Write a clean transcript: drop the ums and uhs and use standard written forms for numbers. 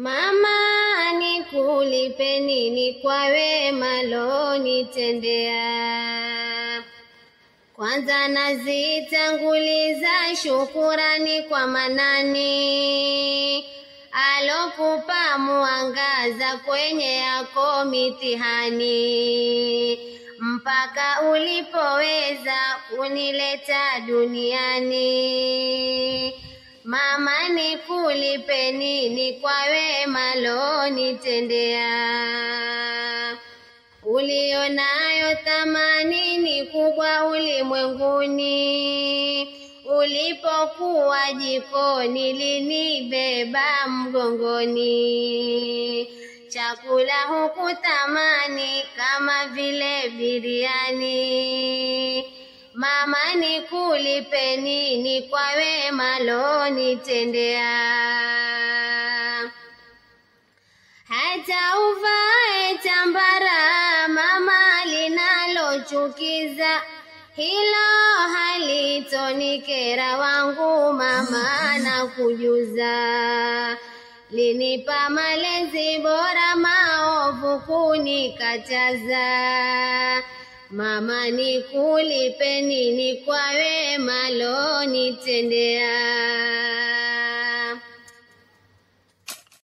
Mama, nikulipe nini kwa wema lonitendea? Kwanza nazitanguliza shukurani kwa Manani alokupa mwangaza kwenye yako mitihani, mpaka ulipoweza kunileta duniani. Mama, nikulipe nini kwa wema lonitendea? Ulionayo thamani ni kubwa ulimwenguni, ulipokuwa jikoni linibeba mgongoni. Chakula hukutamani kama vile biriani. Mama, nikulipe nini kwa wema lonitendea? Hata uvae tambara mama linalochukiza, hilo halitonikera wangu mama na kujuza. Linipa malezi bora maovu kunikataza. Mama, nikulipe nini kwa wema lonitendea?